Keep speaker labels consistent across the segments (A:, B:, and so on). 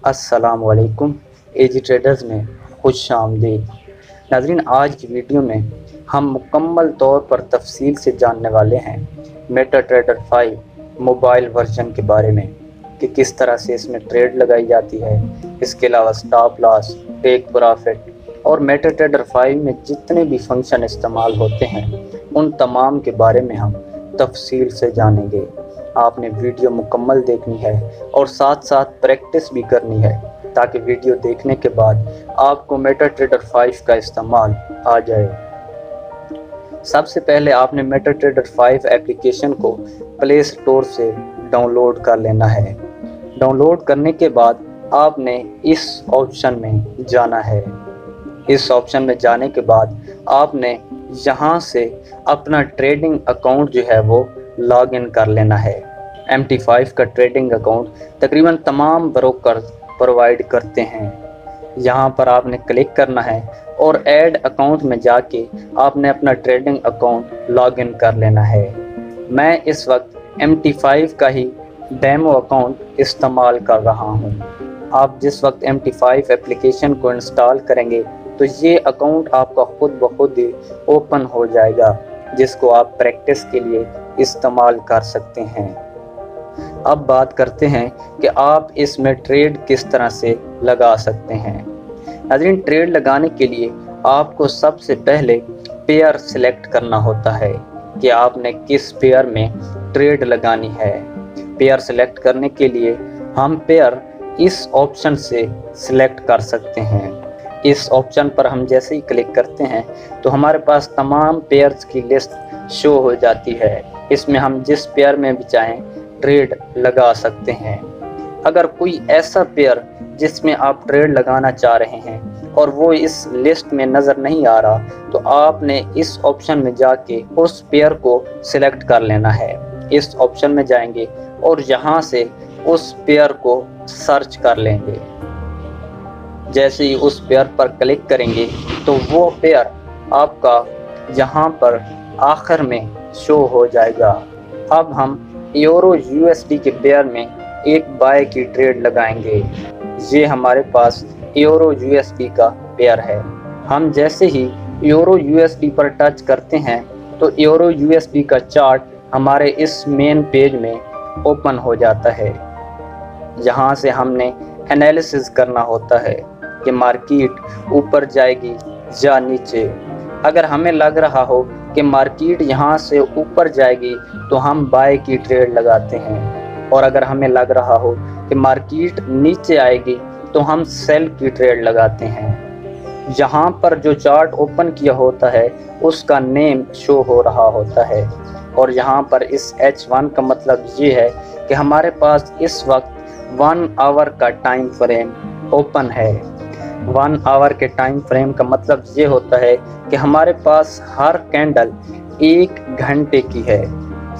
A: अस्सलाम वालेकुम। एजी ट्रेडर्स में खुश आमदीद। नाज़रीन, आज की वीडियो में हम मुकम्मल तौर पर तफसील से जानने वाले हैं मेटा ट्रेडर 5 मोबाइल वर्जन के बारे में कि किस तरह से इसमें ट्रेड लगाई जाती है। इसके अलावा स्टॉप लॉस, टेक प्रॉफिट और मेटा ट्रेडर 5 में जितने भी फंक्शन इस्तेमाल होते हैं उन तमाम के बारे में हम तफसील से जानेंगे। आपने वीडियो मुकम्मल देखनी है और साथ साथ प्रैक्टिस भी करनी है ताकि वीडियो देखने के बाद आपको मेटा ट्रेडर 5 का इस्तेमाल आ जाए। सबसे पहले आपने मेटा ट्रेडर 5 एप्लीकेशन को प्ले स्टोर से डाउनलोड कर लेना है। डाउनलोड करने के बाद आपने इस ऑप्शन में जाना है। इस ऑप्शन में जाने के बाद आपने यहाँ से अपना ट्रेडिंग अकाउंट जो है वो लॉग इन कर लेना है। MT5 का ट्रेडिंग अकाउंट तकरीबन तमाम ब्रोकर प्रोवाइड करते हैं। यहाँ पर आपने क्लिक करना है और ऐड अकाउंट में जाके आपने अपना ट्रेडिंग अकाउंट लॉग इन कर लेना है। मैं इस वक्त MT5 का ही डेमो अकाउंट इस्तेमाल कर रहा हूँ। आप जिस वक्त MT5 एप्लीकेशन को इंस्टॉल करेंगे तो ये अकाउंट आपका खुद ब खुद ही ओपन हो जाएगा, जिसको आप प्रैक्टिस के लिए इस्तेमाल कर सकते हैं। अब बात करते हैं कि आप इसमें ट्रेड किस तरह से लगा सकते हैं। नाज़रीन, ट्रेड लगाने के लिए आपको सबसे पहले पेयर सिलेक्ट करना होता है कि आपने किस पेयर में ट्रेड लगानी है। पेयर सिलेक्ट करने के लिए हम पेयर इस ऑप्शन से सिलेक्ट कर सकते हैं। इस ऑप्शन पर हम जैसे ही क्लिक करते हैं तो हमारे पास तमाम पेयर्स की लिस्ट शो हो जाती है। इसमें हम जिस पेयर में भी चाहें ट्रेड लगा सकते हैं। अगर कोई ऐसा पेयर जिसमें आप ट्रेड लगाना चाह रहे हैं और वो इस लिस्ट में नज़र नहीं आ रहा तो आपने इस ऑप्शन में जाके उस पेयर को सिलेक्ट कर लेना है। इस ऑप्शन में जाएंगे और यहाँ से उस पेयर को सर्च कर लेंगे। जैसे ही उस पेयर पर क्लिक करेंगे तो वो पेयर आपका यहाँ पर आखिर में शो हो जाएगा। अब हम यूरो USD के पेयर में एक बाय की ट्रेड लगाएंगे। ये हमारे पास यूरो USD का पेयर है। हम जैसे ही यूरो USD पर टच करते हैं तो यूरो USD का चार्ट हमारे इस मेन पेज में ओपन हो जाता है। यहाँ से हमने एनालिसिस करना होता है कि मार्केट ऊपर जाएगी या नीचे। अगर हमें लग रहा हो कि मार्केट यहाँ से ऊपर जाएगी तो हम बाय की ट्रेड लगाते हैं, और अगर हमें लग रहा हो कि मार्केट नीचे आएगी तो हम सेल की ट्रेड लगाते हैं। यहाँ पर जो चार्ट ओपन किया होता है उसका नेम शो हो रहा होता है, और यहाँ पर इस H1 का मतलब ये है कि हमारे पास इस वक्त 1 आवर का टाइम फ्रेम ओपन है। 1 आवर के टाइम फ्रेम का मतलब ये होता है कि हमारे पास हर कैंडल 1 घंटे की है,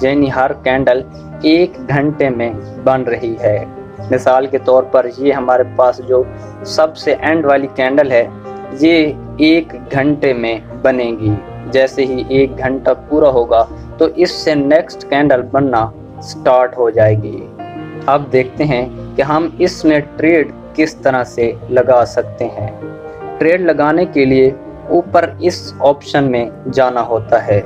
A: यानी हर कैंडल 1 घंटे में बन रही है। मिसाल के तौर पर ये हमारे पास जो सबसे एंड वाली कैंडल है ये 1 घंटे में बनेगी। जैसे ही 1 घंटा पूरा होगा तो इससे नेक्स्ट कैंडल बनना स्टार्ट हो जाएगी। अब देखते हैं कि हम इसमें ट्रेड किस तरह से लगा सकते हैं। ट्रेड लगाने के लिए ऊपर इस ऑप्शन में जाना होता है।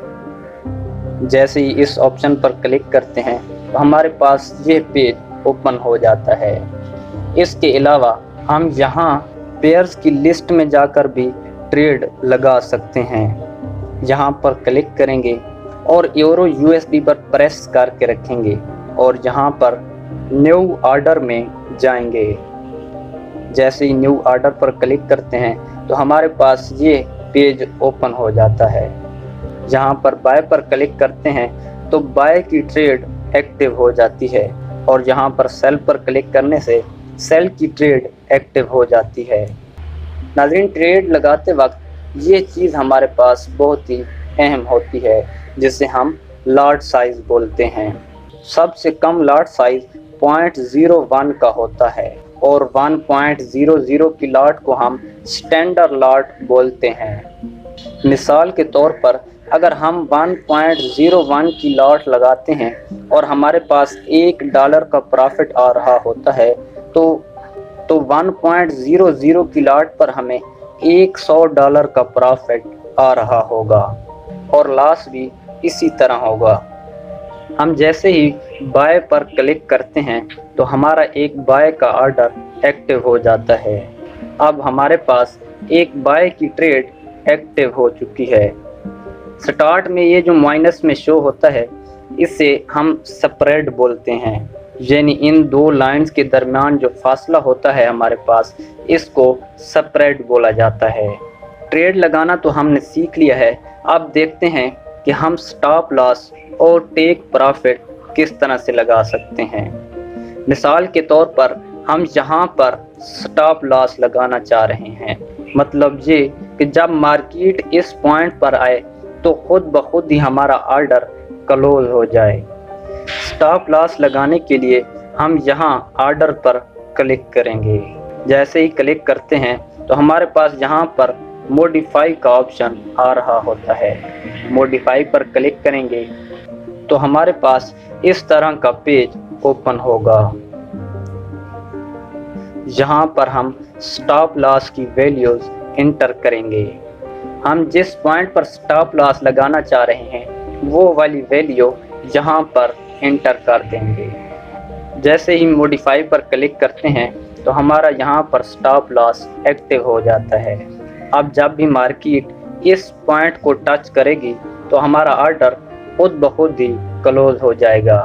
A: जैसे ही इस ऑप्शन पर क्लिक करते हैं तो हमारे पास ये पेज ओपन हो जाता है। इसके अलावा हम यहाँ पेयर्स की लिस्ट में जाकर भी ट्रेड लगा सकते हैं। यहाँ पर क्लिक करेंगे और यूरो USD पर प्रेस करके रखेंगे और यहाँ पर न्यू ऑर्डर में जाएंगे। जैसे ही न्यू ऑर्डर पर क्लिक करते हैं तो हमारे पास ये पेज ओपन हो जाता है। यहाँ पर बाय पर क्लिक करते हैं तो बाय की ट्रेड एक्टिव हो जाती है, और यहाँ पर सेल पर क्लिक करने से सेल की ट्रेड एक्टिव हो जाती है। नाज़रीन, ट्रेड लगाते वक्त ये चीज़ हमारे पास बहुत ही अहम होती है जिसे हम लॉट साइज़ बोलते हैं। सबसे कम लॉट साइज़ 0.01 का होता है और 1.00 की लॉट को हम स्टैंडर्ड लॉट बोलते हैं। मिसाल के तौर पर अगर हम 1.01 की लॉट लगाते हैं और हमारे पास $1 का प्रॉफिट आ रहा होता है तो तो 1.00 की लॉट पर हमें $100 का प्रॉफिट आ रहा होगा और लॉस भी इसी तरह होगा। हम जैसे ही बाय पर क्लिक करते हैं तो हमारा एक बाय का ऑर्डर एक्टिव हो जाता है। अब हमारे पास एक बाय की ट्रेड एक्टिव हो चुकी है। स्टार्ट में ये जो माइनस में शो होता है इसे हम स्प्रेड बोलते हैं, यानी इन दो लाइंस के दरमियान जो फासला होता है हमारे पास, इसको स्प्रेड बोला जाता है। ट्रेड लगाना तो हमने सीख लिया है। अब देखते हैं कि हम स्टॉप लॉस और टेक प्रॉफिट किस तरह से लगा सकते हैं। मिसाल के तौर पर हम यहाँ पर स्टॉप लॉस लगाना चाह रहे हैं, मतलब ये कि जब मार्केट इस पॉइंट पर आए तो खुद ब खुद ही हमारा ऑर्डर क्लोज हो जाए। स्टॉप लॉस लगाने के लिए हम यहाँ ऑर्डर पर क्लिक करेंगे। जैसे ही क्लिक करते हैं तो हमारे पास यहाँ पर मॉडिफाई का ऑप्शन आ रहा होता है। मॉडिफाई पर क्लिक करेंगे तो हमारे पास इस तरह का पेज ओपन होगा। यहाँ पर हम स्टॉप लॉस की वैल्यूज इंटर करेंगे। हम जिस पॉइंट पर स्टॉप लॉस लगाना चाह रहे हैं वो वाली वैल्यू यहाँ पर इंटर कर देंगे। जैसे ही मॉडिफाई पर क्लिक करते हैं तो हमारा यहाँ पर स्टॉप लॉस एक्टिव हो जाता है। अब जब भी मार्केट इस पॉइंट को टच करेगी तो हमारा ऑर्डर खुद ब खुद ही क्लोज हो जाएगा।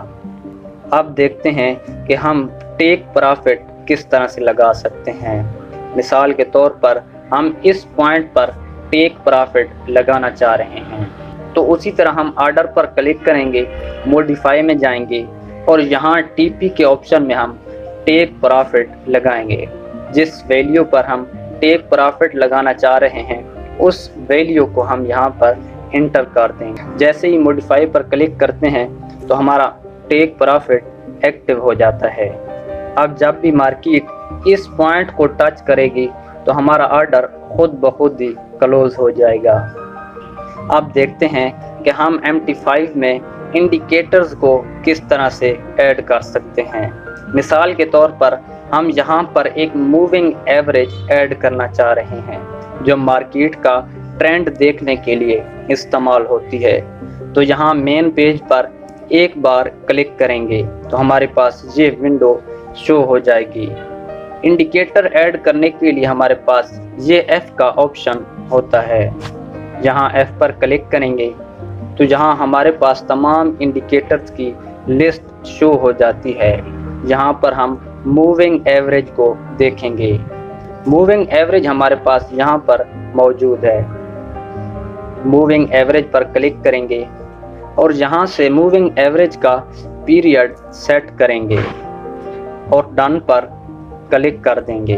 A: अब देखते हैं कि हम टेक प्रॉफिट किस तरह से लगा सकते हैं। मिसाल के तौर पर हम इस पॉइंट पर टेक प्रॉफिट लगाना चाह रहे हैं तो उसी तरह हम ऑर्डर पर क्लिक करेंगे, मॉडिफाई में जाएंगे और यहाँ टीपी के ऑप्शन में हम टेक प्रॉफिट लगाएंगे। जिस वैल्यू पर हम टेक प्रॉफिट लगाना चाह रहे हैं उस वैल्यू को हम यहाँ पर इंटर कर देंगे। जैसे ही मॉडिफाई पर क्लिक करते हैं तो हमारा टेक प्रॉफिट एक्टिव हो जाता है। अब जब भी मार्केट इस पॉइंट को टच करेगी तो हमारा ऑर्डर खुद ब खुद ही क्लोज हो जाएगा। अब देखते हैं कि हम MT5 में इंडिकेटर्स को किस तरह से ऐड कर सकते हैं। मिसाल के तौर पर हम यहाँ पर एक मूविंग एवरेज ऐड करना चाह रहे हैं जो मार्केट का ट्रेंड देखने के लिए इस्तेमाल होती है। तो यहाँ मेन पेज पर एक बार क्लिक करेंगे तो हमारे पास ये विंडो शो हो जाएगी। इंडिकेटर ऐड करने के लिए हमारे पास ये F का ऑप्शन होता है। यहाँ F पर क्लिक करेंगे तो यहाँ हमारे पास तमाम इंडिकेटर्स की लिस्ट शो हो जाती है। यहाँ पर हम मूविंग एवरेज को देखेंगे। मूविंग एवरेज हमारे पास यहाँ पर मौजूद है। मूविंग एवरेज पर क्लिक करेंगे और यहाँ से मूविंग एवरेज का पीरियड सेट करेंगे और डन पर क्लिक कर देंगे।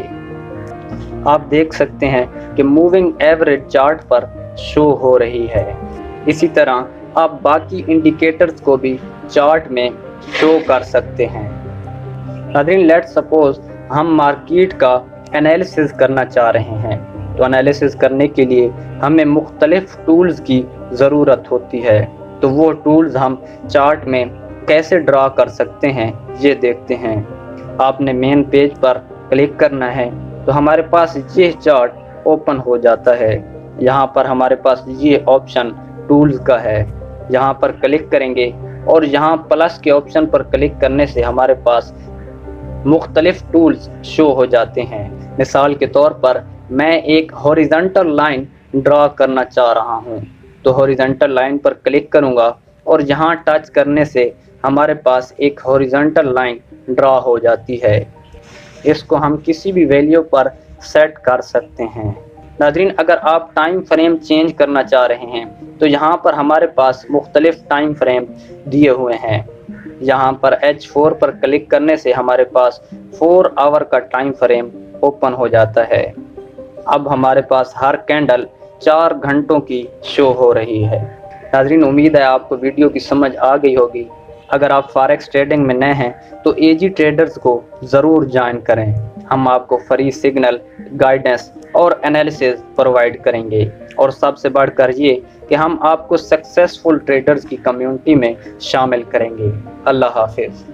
A: आप देख सकते हैं कि मूविंग एवरेज चार्ट पर शो हो रही है। इसी तरह आप बाकी इंडिकेटर्स को भी चार्ट में शो कर सकते हैं। नाज़रीन, लेट्स सपोज हम मार्केट का एनालिसिस करना चाह रहे हैं तो एनालिसिस करने के लिए हमें मुख्तलिफ टूल्स की ज़रूरत होती है। तो वो टूल्स हम चार्ट में कैसे ड्रा कर सकते हैं ये देखते हैं। आपने मेन पेज पर क्लिक करना है तो हमारे पास ये चार्ट ओपन हो जाता है। यहाँ पर हमारे पास ये ऑप्शन टूल्स का है। यहाँ पर क्लिक करेंगे और यहाँ प्लस के ऑप्शन पर क्लिक करने से हमारे पास मुख्तलिफ टूल्स शो हो जाते हैं। मिसाल के तौर पर मैं एक हॉरिजॉन्टल लाइन ड्रा करना चाह रहा हूँ तो हॉरिजॉन्टल लाइन पर क्लिक करूँगा और यहाँ टच करने से हमारे पास एक हॉरिजॉन्टल लाइन ड्रा हो जाती है। इसको हम किसी भी वैल्यू पर सेट कर सकते हैं। नाज़रीन, अगर आप टाइम फ्रेम चेंज करना चाह रहे हैं तो यहाँ पर हमारे पास मुख्तलिफ टाइम फ्रेम दिए हुए हैं। यहाँ पर H4 पर क्लिक करने से हमारे पास 4 आवर का टाइम फ्रेम ओपन हो जाता है। अब हमारे पास हर कैंडल 4 घंटों की शो हो रही है। नाज़रीन, उम्मीद है आपको वीडियो की समझ आ गई होगी। अगर आप फॉरेक्स ट्रेडिंग में नए हैं तो एजी ट्रेडर्स को ज़रूर ज्वाइन करें। हम आपको फ्री सिग्नल, गाइडेंस और एनालिसिस प्रोवाइड करेंगे और सबसे बढ़कर ये कि हम आपको सक्सेसफुल ट्रेडर्स की कम्युनिटी में शामिल करेंगे। अल्लाह हाफिज़।